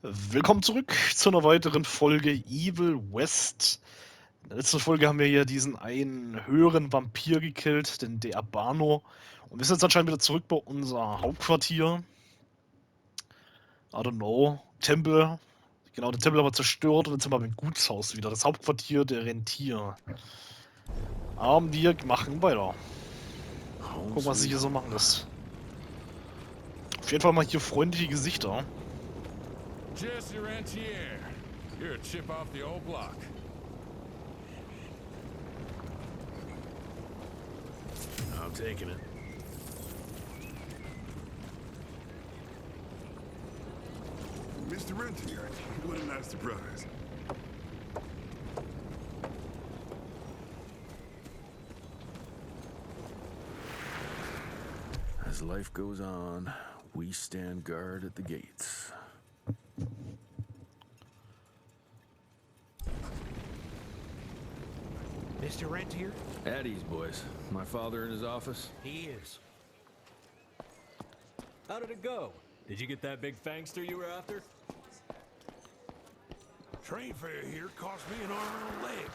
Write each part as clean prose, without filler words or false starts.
Willkommen zurück zu einer weiteren Folge Evil West. In der letzten Folge haben wir ja diesen einen höheren Vampir gekillt, den De Abano. Und wir sind jetzt anscheinend wieder zurück bei unser Hauptquartier. I don't know. Tempel. Genau, der Tempel war zerstört und jetzt sind wir beim Gutshaus wieder. Das Hauptquartier der Rentier. Aber wir machen weiter. Gucken, was sich hier so machen lässt. Auf jeden Fall mal hier freundliche Gesichter. Jesse Rentier. You're a chip off the old block. I'm taking it. Mr. Rentier, what a nice surprise. As life goes on, we stand guard at the gates. Mr. Rentier? At ease, boys. My father in his office? He is. How did it go? Did you get that big fangster you were after? Train fare here cost me an arm and a leg.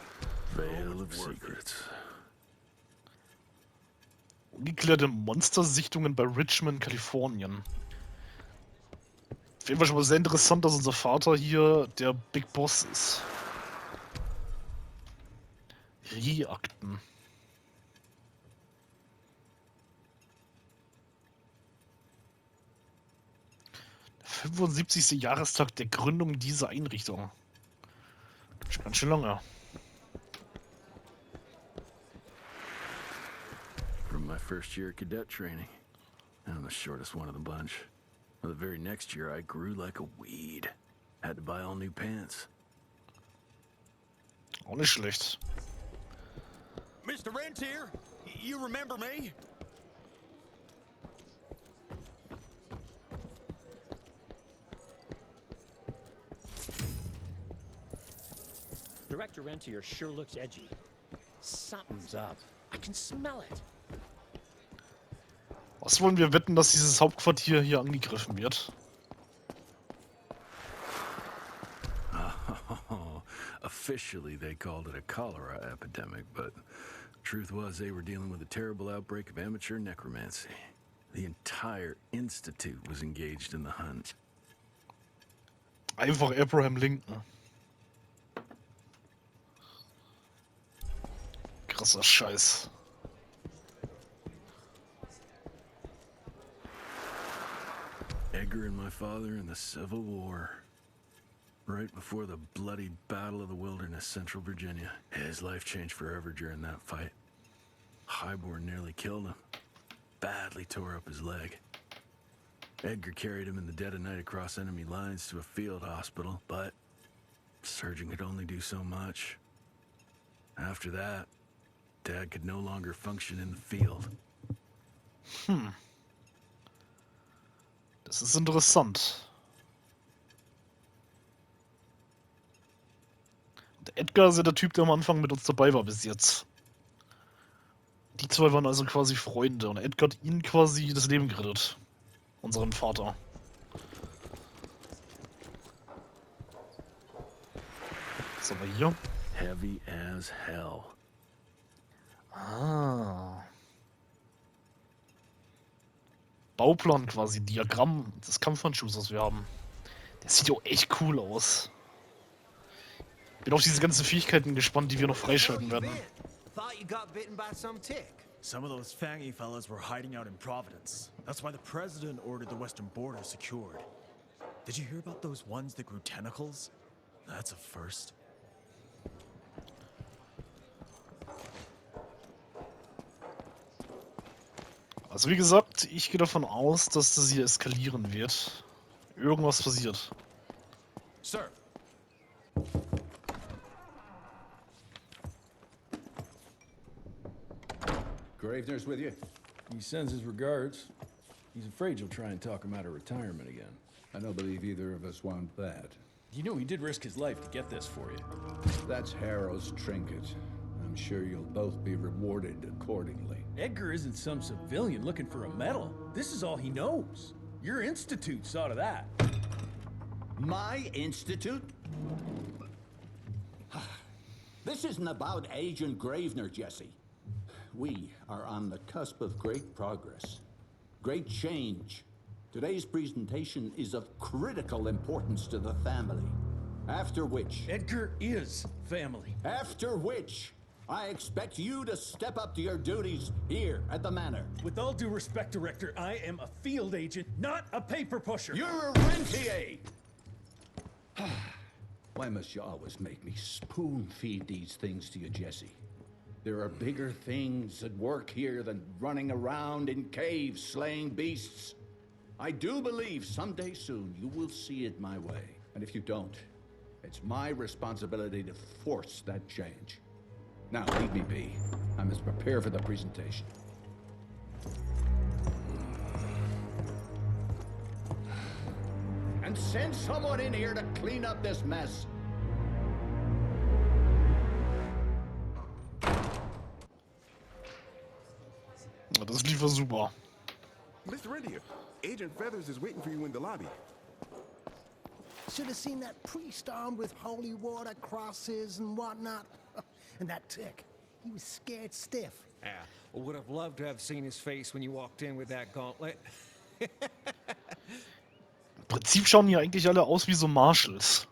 Veil of Secrets. Ungeklärte Monstersichtungen bei Richmond, Kalifornien. Auf jeden Fall schon mal sehr interessant, dass unser Vater hier der Big Boss ist. Akten. Der 75. Jahrestag der Gründung dieser Einrichtung. Schon ganz schön lange. From my first year of cadet training. I'm the shortest one of the bunch. Well, the very next year, I grew like a weed. Had to buy all new pants. Auch nicht schlecht. Mr. Rentier, you remember me? Director Rentier sure looks edgy. Something's up. I can smell it. Was wollen wir wetten, dass dieses Hauptquartier hier angegriffen wird? Officially, they called it a cholera epidemic, but truth was they were dealing with a terrible outbreak of amateur necromancy. The entire institute was engaged in the hunt. Einfach Abraham Lincoln. Krasser Scheiß. Edgar and my father in the Civil War. Right before the bloody Battle of the Wilderness, Central Virginia. His life changed forever during that fight. Highborn nearly killed him. Badly tore up his leg. Edgar carried him in the dead of night across enemy lines to a field hospital, but surgeon could only do so much. After that, Dad could no longer function in the field. Das ist interessant. Der Edgar ist ja der Typ, der am Anfang mit uns dabei war bis jetzt. Die zwei waren also quasi Freunde und Edgar hat ihnen quasi das Leben gerettet. Unseren Vater. Was haben wir hier? Heavy as hell. Ah. Bauplan quasi, Diagramm des Kampfhandschuhs, was wir haben. Der sieht ja auch echt cool aus. Bin auf diese ganzen Fähigkeiten gespannt, die wir noch freischalten werden. Some of those fangy fellas were hiding out in Providence. That's why the president ordered the western border secured. Did you hear about those ones that grew tentacles? That's a first. Also wie gesagt, ich gehe davon aus, dass das hier eskalieren wird. Irgendwas passiert. Sir. Gravener's with you? He sends his regards. He's afraid you'll try and talk him out of retirement again. I don't believe either of us want that. You know he did risk his life to get this for you. That's Harrow's trinket. I'm sure you'll both be rewarded accordingly. Edgar isn't some civilian looking for a medal. This is all he knows. Your institute saw to that. My institute? This isn't about Agent Gravener, Jesse. We are on the cusp of great progress, great change. Today's presentation is of critical importance to the family. After which... Edgar is family. After which, I expect you to step up to your duties here at the manor. With all due respect, Director, I am a field agent, not a paper pusher. You're a rentier! Why must you always make me spoon-feed these things to you, Jesse? There are bigger things at work here than running around in caves slaying beasts. I do believe someday soon you will see it my way. And if you don't, it's my responsibility to force that change. Now, leave me be. I must prepare for the presentation. And send someone in here to clean up this mess. Ja, das lief ja super. Mr. Rentier, Agent Feathers is waiting for you in the lobby. Should have seen that priest armed with holy water, crosses, and whatnot. And that tick, he was scared stiff. Yeah, well, would have loved to have seen his face when you walked in with that gauntlet. Im Prinzip schauen hier eigentlich alle aus wie so Marshals.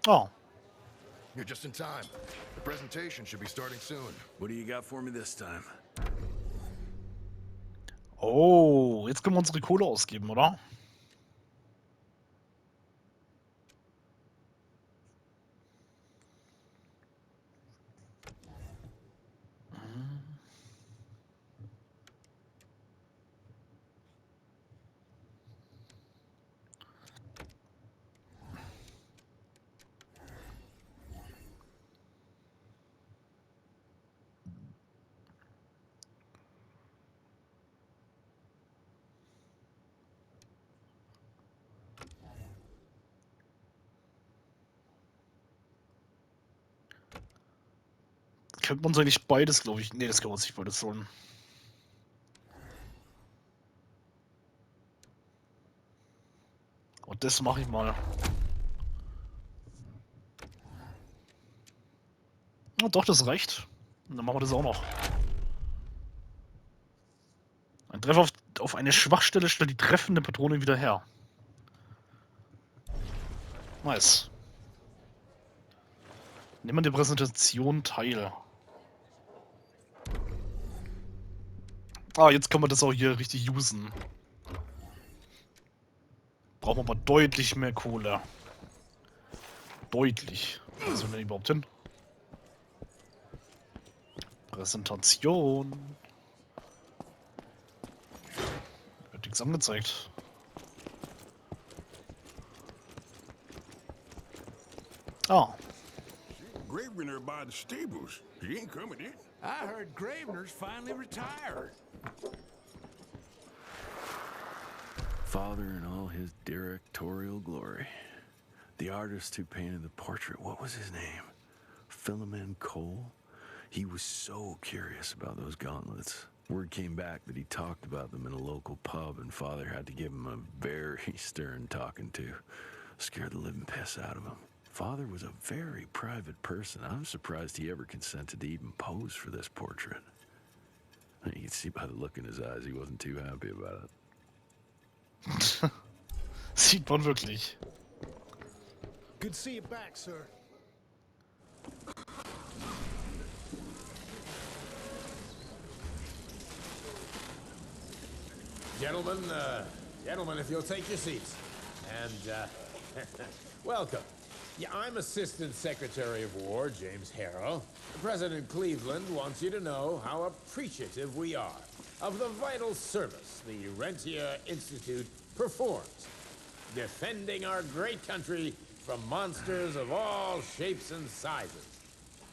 Oh. You're just in time. The presentation should be starting soon. What do you got for me this time? Oh, jetzt können wir unsere Kohle ausgeben, oder? Könnte man uns eigentlich beides, glaube ich. Ne, das können wir uns nicht beides holen. Und das mache ich mal. Oh, doch, das reicht. Und dann machen wir das auch noch. Ein Treffer auf eine Schwachstelle stellt die treffende Patrone wieder her. Nice. Nimm an der Präsentation teil. Ah, jetzt können wir das auch hier richtig usen. Brauchen wir aber deutlich mehr Kohle. Deutlich. Wo sind wir denn überhaupt hin? Präsentation. Wird nichts angezeigt. Ah. Gravener by the stables. He ain't coming in. I heard Gravener's finally retired. Father in all his directorial glory. The artist who painted the portrait, what was his name? Philemon Cole? He was so curious about those gauntlets. Word came back that he talked about them in a local pub, and Father had to give him a very stern talking to. Scared the living piss out of him. Father was a very private person. I'm surprised he ever consented to even pose for this portrait. You can see by the look in his eyes, he wasn't too happy about it. Sieht man wirklich. Good to see you back, sir. Gentlemen, if you'll take your seats. And, welcome. Yeah, I'm Assistant Secretary of War, James Harrow. President Cleveland wants you to know how appreciative we are of the vital service the Rentier Institute performs, defending our great country from monsters of all shapes and sizes.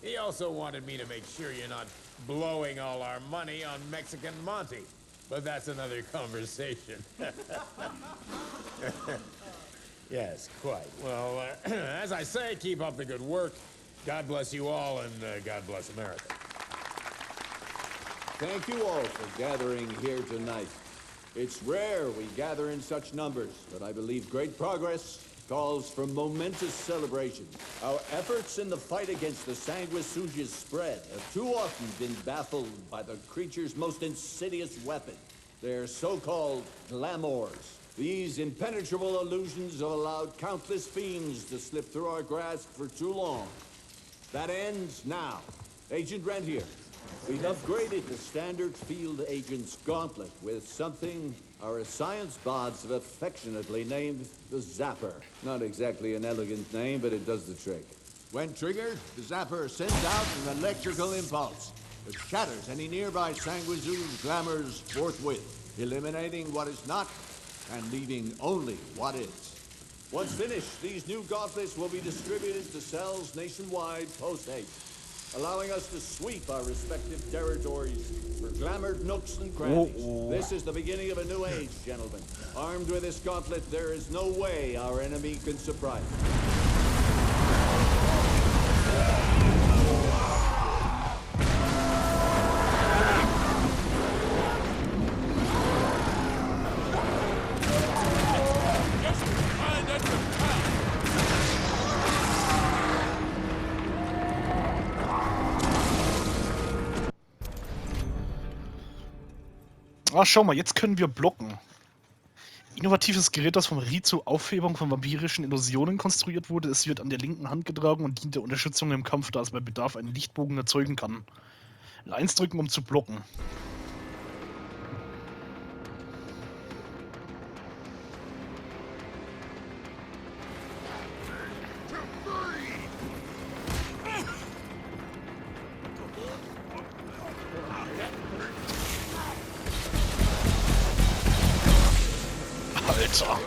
He also wanted me to make sure you're not blowing all our money on Mexican Monty, but that's another conversation. Yes, quite. Well, as I say, keep up the good work. God bless you all, and God bless America. Thank you all for gathering here tonight. It's rare we gather in such numbers, but I believe great progress calls for momentous celebration. Our efforts in the fight against the sanguisuga's spread have too often been baffled by the creature's most insidious weapon, their so-called glamours. These impenetrable illusions have allowed countless fiends to slip through our grasp for too long. That ends now. Agent Rentier, we've upgraded the standard field agent's gauntlet with something our science bots have affectionately named the Zapper. Not exactly an elegant name, but it does the trick. When triggered, the Zapper sends out an electrical impulse that shatters any nearby sanguisuga's glamours forthwith, eliminating what is not and leaving only what is. Once finished, these new gauntlets will be distributed to cells nationwide post-haste, allowing us to sweep our respective territories for glamoured nooks and crannies. This is the beginning of a new age, gentlemen. Armed with this gauntlet, there is no way our enemy can surprise us. Ah, schau mal, jetzt können wir blocken. Innovatives Gerät, das vom RI zur Aufhebung von vampirischen Illusionen konstruiert wurde. Es wird an der linken Hand getragen und dient der Unterstützung im Kampf, da es bei Bedarf einen Lichtbogen erzeugen kann. L1 drücken, um zu blocken. Alter.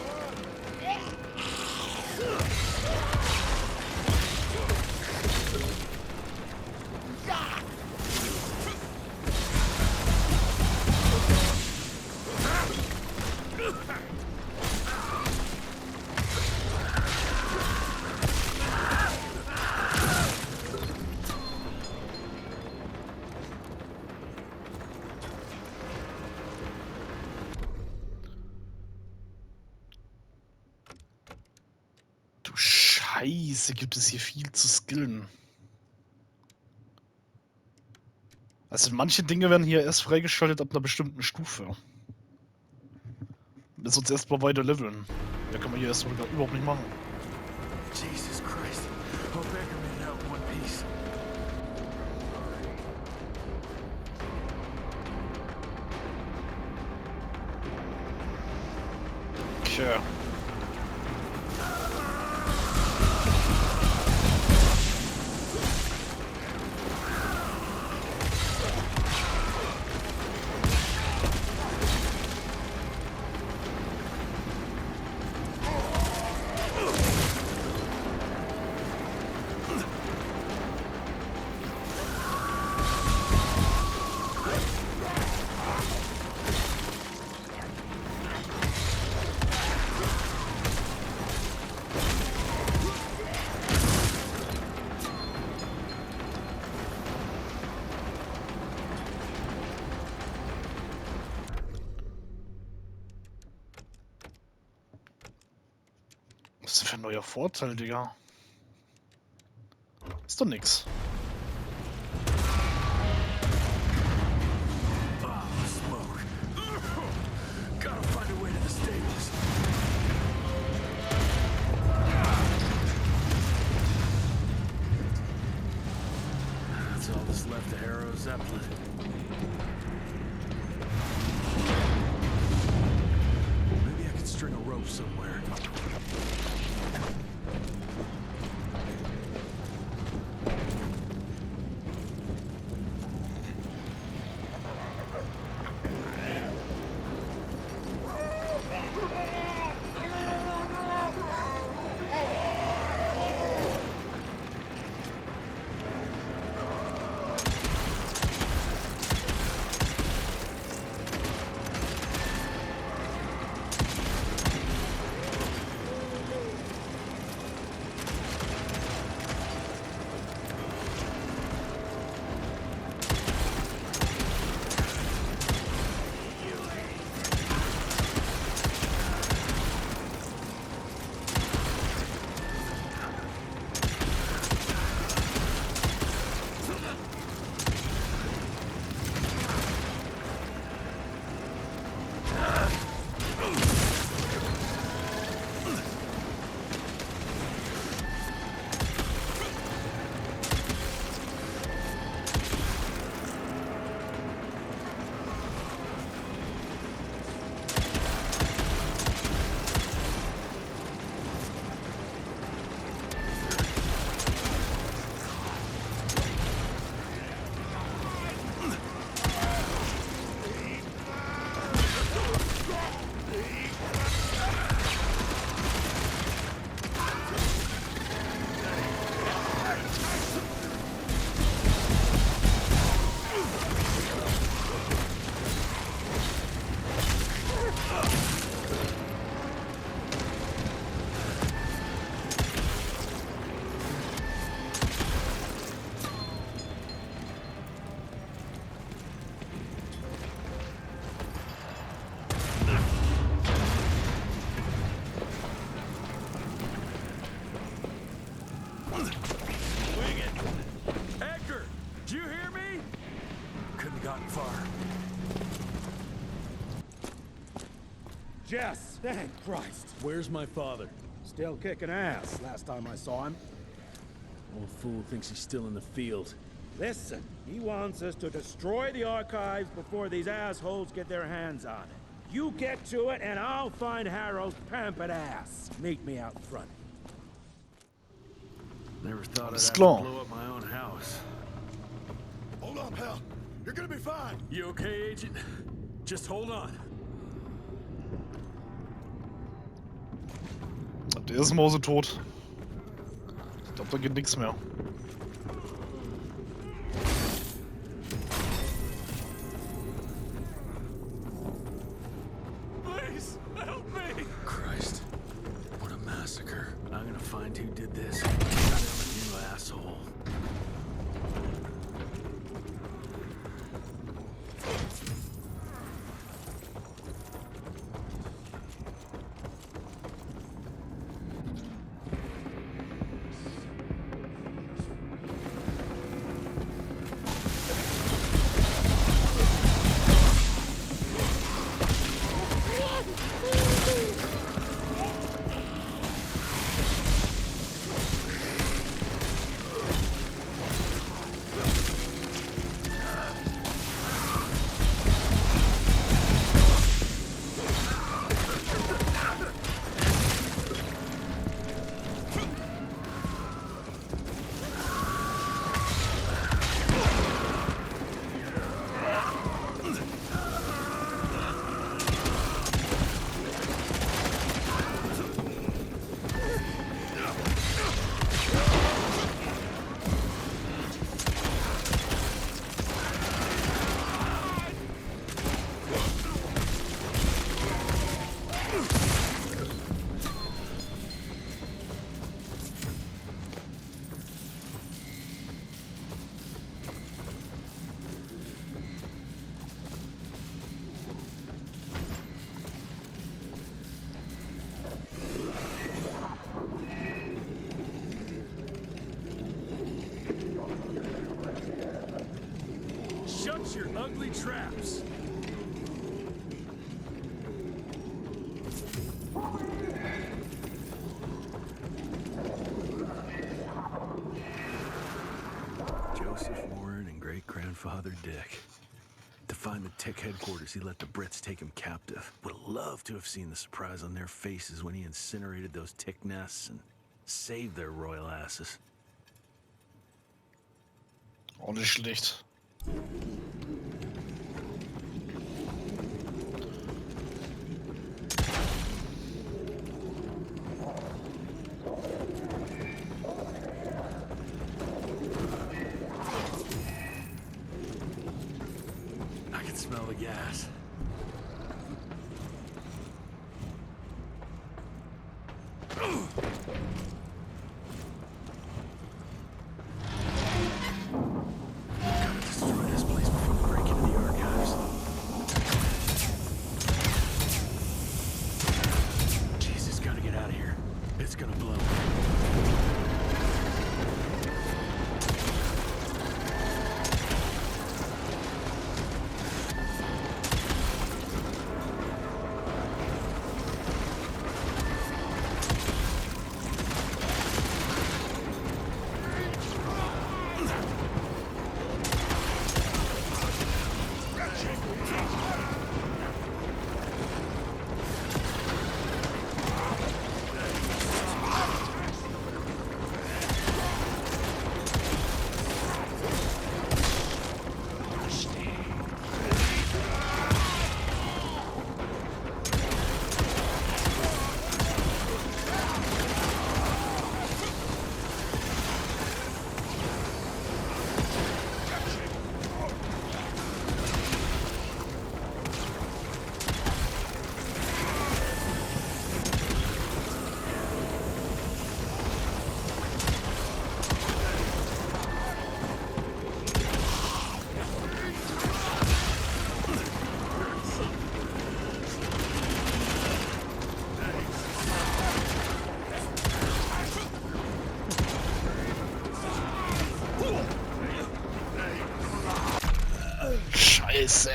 Scheiße, gibt es hier viel zu skillen. Also manche Dinge werden hier erst freigeschaltet ab einer bestimmten Stufe. Wir müssen uns erst mal weiter leveln. Da kann man hier erst mal überhaupt nicht machen. Jesus Christ. Hope Edgar made it out in one piece. Okay. Was ist denn für ein neuer Vorteil, Digga? Ist doch nix. That's all that's left of Harrow Zeppelin. Maybe I could string a rope somewhere. Swing it! Edgar! Do you hear me? Couldn't have gotten far. Jess, thank Christ. Where's my father? Still kicking ass last time I saw him. Old fool thinks he's still in the field. Listen, he wants us to destroy the archives before these assholes get their hands on it. You get to it, and I'll find Harold's pampered ass. Meet me out front. Never thought I'd Alles have to klar. blow up my own house. Hold up, Hal. You're gonna be fine. You okay, Agent? Just hold on. Der ist mausetot. Ich glaube, da geht nichts mehr. Please, help me! Christ. What a massacre. I'm gonna find who did this. I'm a new asshole. Shut your ugly traps! Joseph Warren and great-grandfather Dick. To find the Tick headquarters, he let the Brits take him captive. Would have loved to have seen the surprise on their faces when he incinerated those Tick nests and saved their royal asses. Auch nicht schlecht. I can smell the gas. Gotta destroy this place before we break into the archives. Jesus, gotta get out of here. It's gonna blow. Scheiße!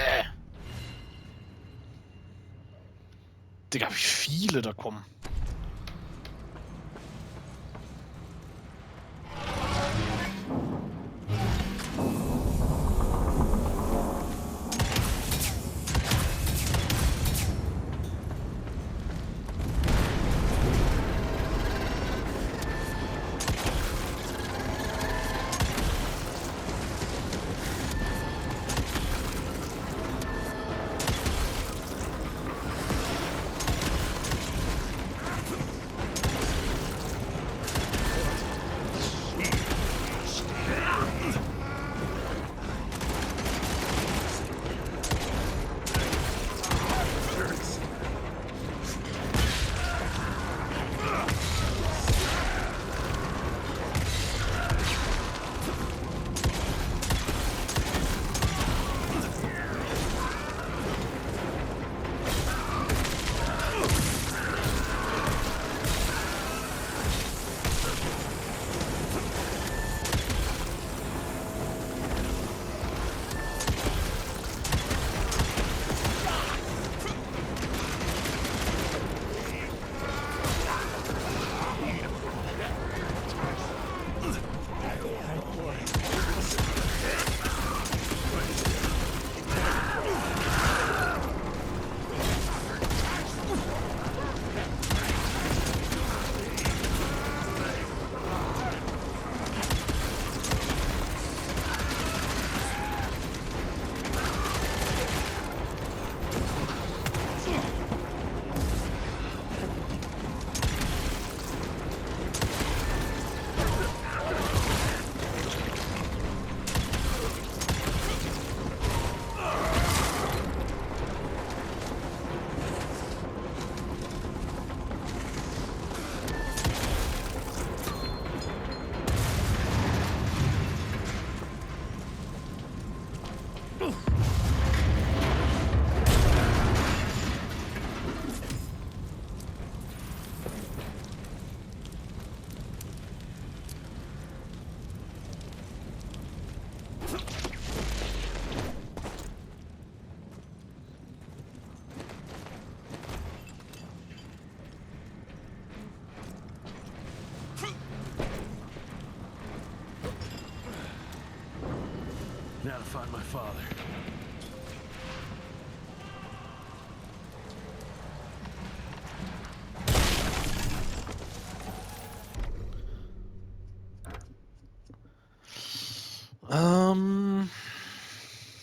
Digga, wie viele da kommen. Now to find my father.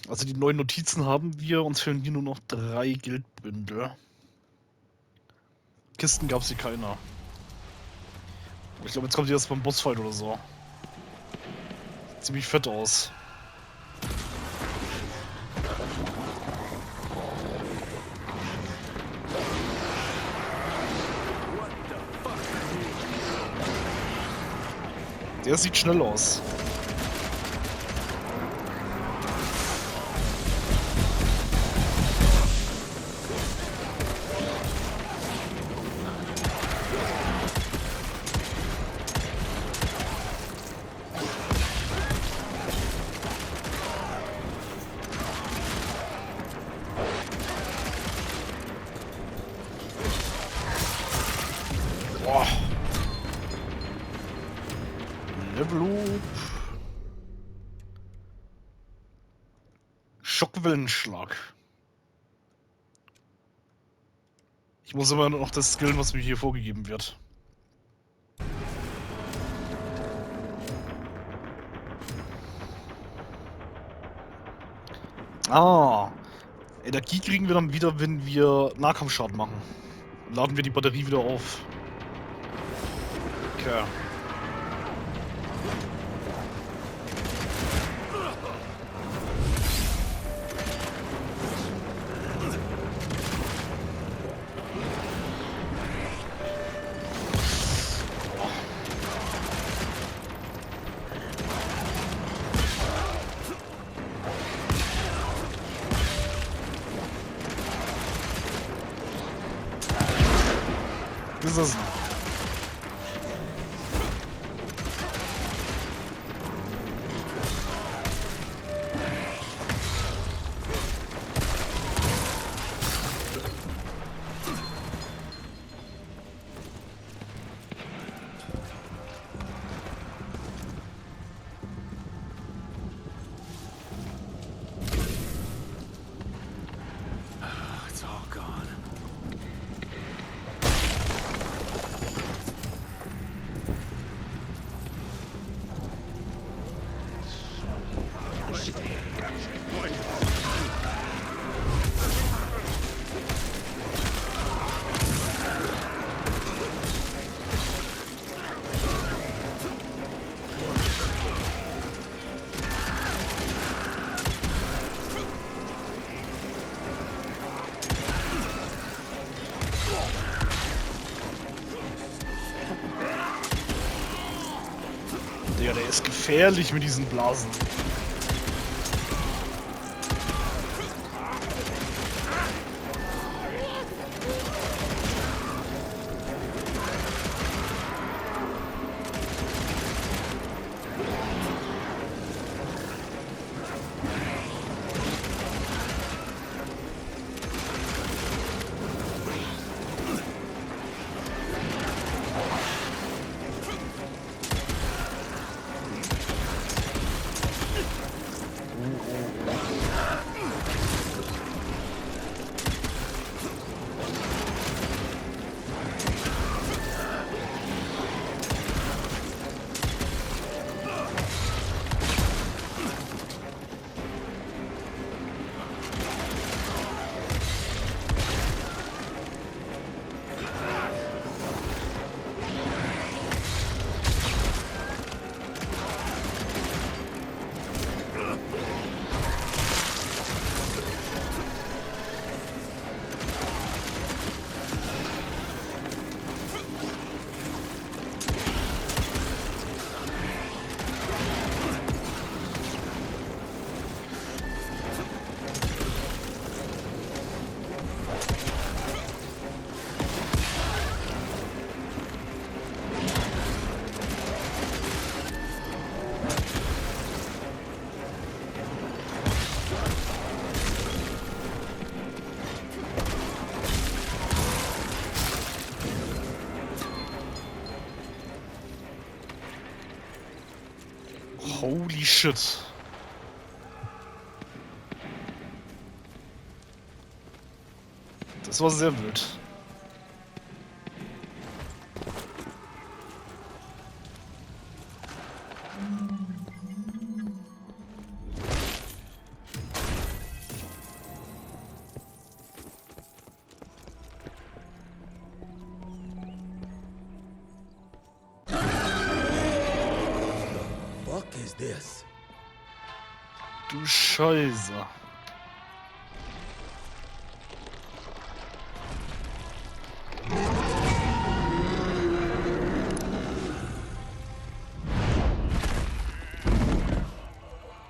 Also die neuen Notizen haben wir, uns fehlen hier nur noch 3 Geldbündel. Kisten gab es hier keiner. Ich glaube, jetzt kommt die erst beim Bossfight oder so. Sieht ziemlich fett aus. Der sieht schnell aus. Boah. Level up. Schockwellenschlag. Ich muss immer noch das skillen, was mir hier vorgegeben wird. Ah. Energie kriegen wir dann wieder, wenn wir Nahkampfschaden machen. Dann laden wir die Batterie wieder auf. Okay. Das ist es. der ist gefährlich mit diesen Blasen. Holy shit. Das war sehr wild. Du Scheiße.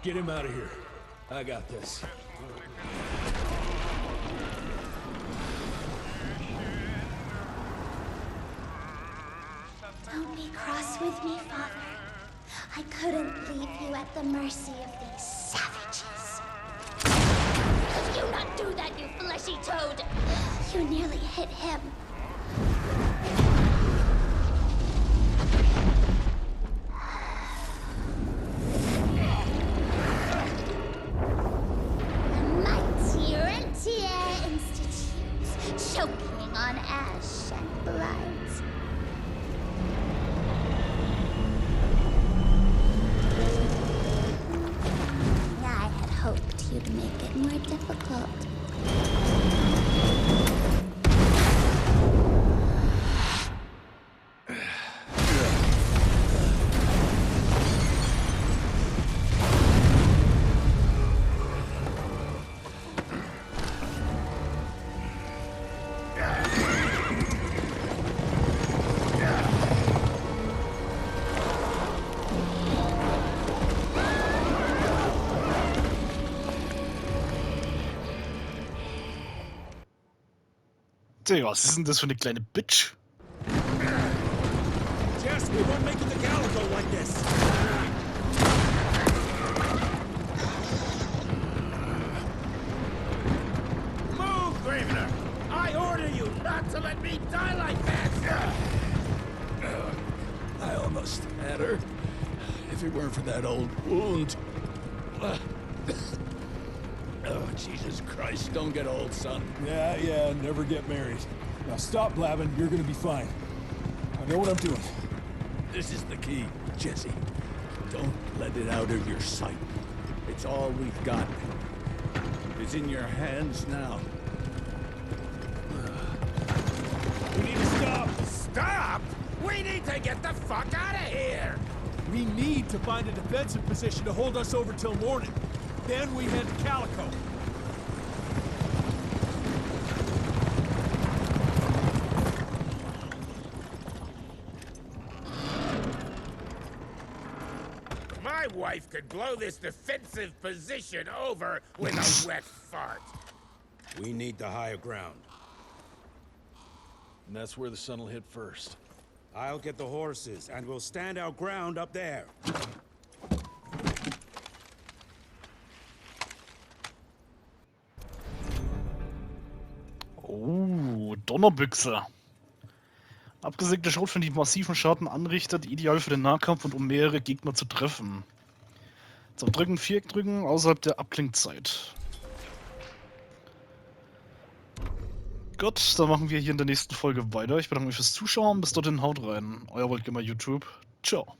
Get him out of here. I got this. Don't be cross with me, Father. I couldn't leave you at the mercy of these savages. Could you not do that, you fleshy toad? You nearly hit him. Mighty Rentier Institutes, choking on ash and blood. You'd make it more difficult. Digga, was ist denn das für eine kleine Bitch? Jess, we weren't making the gala go like this. Move, Gravener! I order you not to let me die like that! I almost had her. If it weren't for that old wound. Oh, Jesus Christ, don't get old, son. Yeah, never get married. Now stop blabbing, you're gonna be fine. I know what I'm doing. This is the key, Jesse. Don't let it out of your sight. It's all we've got. It's in your hands now. We need to stop! Stop! We need to get the fuck out of here! We need to find a defensive position to hold us over till morning. Then we head to Calico. My wife could blow this defensive position over with a wet fart. We need the higher ground. And that's where the sun will hit first. I'll get the horses, and we'll stand our ground up there. Oh, Donnerbüchse. Abgesägte Schrotflinte, die massiven Schaden anrichtet, ideal für den Nahkampf und um mehrere Gegner zu treffen. Zum Drücken, Viereck drücken, außerhalb der Abklingzeit. Gut, dann machen wir hier in der nächsten Folge weiter. Ich bedanke mich fürs Zuschauen. Bis dorthin, haut rein. Euer VaultGamerYT. Ciao.